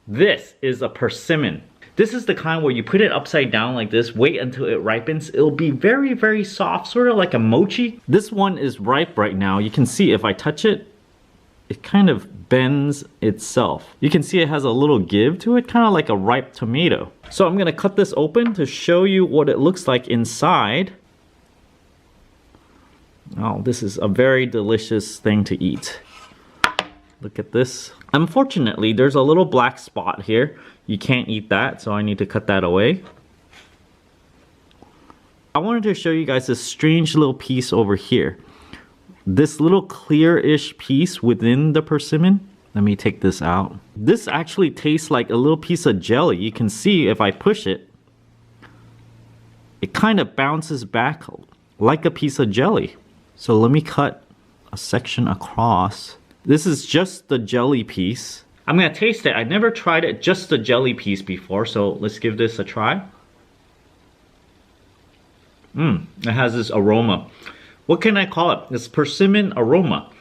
This is a persimmon. This is the kind where you put it upside down like this, wait until it ripens. It'll be very, very soft, sort of like a mochi. This one is ripe right now. You can see if I touch it, it kind of bends itself. You can see it has a little give to it, kind of like a ripe tomato. So I'm gonna cut this open to show you what it looks like inside. Oh, this is a very delicious thing to eat. Look at this. Unfortunately, there's a little black spot here. You can't eat that, so I need to cut that away. I wanted to show you guys this strange little piece over here. This little clear-ish piece within the persimmon. Let me take this out. This actually tastes like a little piece of jelly. You can see if I push it, it kind of bounces back like a piece of jelly. So let me cut a section across. This is just the jelly piece. I'm gonna taste it. I never tried it just the jelly piece before, so let's give this a try. It has this aroma. What can I call it? This persimmon aroma.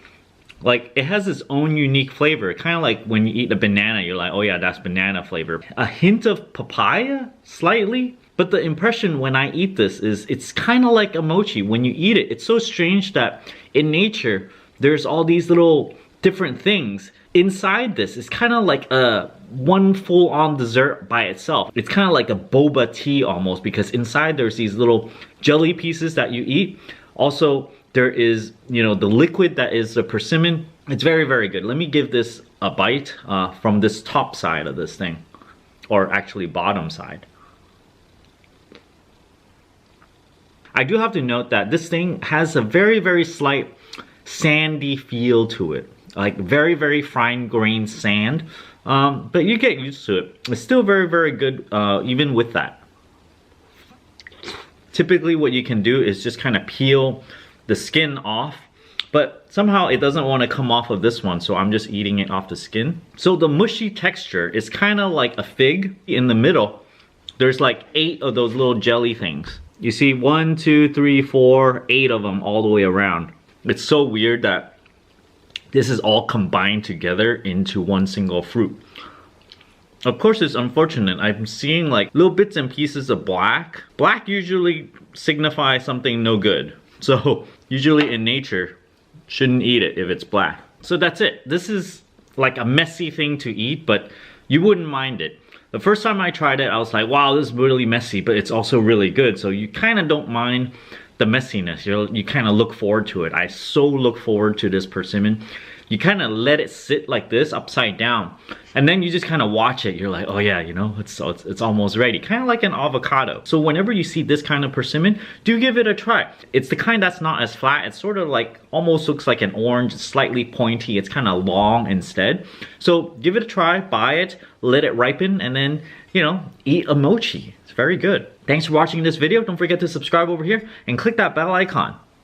Like, it has its own unique flavor. Kind of like when you eat a banana, you're like, oh yeah, that's banana flavor. A hint of papaya, slightly. But the impression when I eat this is it's kind of like a mochi. When you eat it, it's so strange that in nature, there's all these little different things. Inside this, it's kind of like a one full-on dessert by itself. It's kind of like a boba tea almost, because inside there's these little jelly pieces that you eat. Also, there is, you know, the liquid that is the persimmon. It's very, very good. Let me give this a bite from this top side of this thing, or actually bottom side. I do have to note that this thing has a very, very slight sandy feel to it. Like very, very fine grained sand. But you get used to it. It's still very, very good even with that. Typically what you can do is just kind of peel the skin off. But somehow it doesn't want to come off of this one, so I'm just eating it off the skin. So the mushy texture is kind of like a fig. In the middle, there's like 8 of those little jelly things. You see 1, 2, 3, 4, 8 of them all the way around. It's so weird that this is all combined together into one single fruit. Of course, it's unfortunate. I'm seeing like little bits and pieces of black. Black usually signifies something no good. So usually in nature, shouldn't eat it if it's black. So that's it. This is like a messy thing to eat, but you wouldn't mind it. The first time I tried it, I was like, wow, this is really messy, but it's also really good. So you kind of don't mind the messiness. You kind of look forward to it. I so look forward to this persimmon. You kind of let it sit like this upside down, and then you just kind of watch it. You're like, oh yeah, you know, it's almost ready. Kind of like an avocado. So whenever you see this kind of persimmon, do give it a try. It's the kind that's not as flat. It's sort of like, almost looks like an orange, slightly pointy. It's kind of long instead. So give it a try, buy it, let it ripen, and then, you know, eat a mochi. It's very good. Thanks for watching this video. Don't forget to subscribe over here and click that bell icon.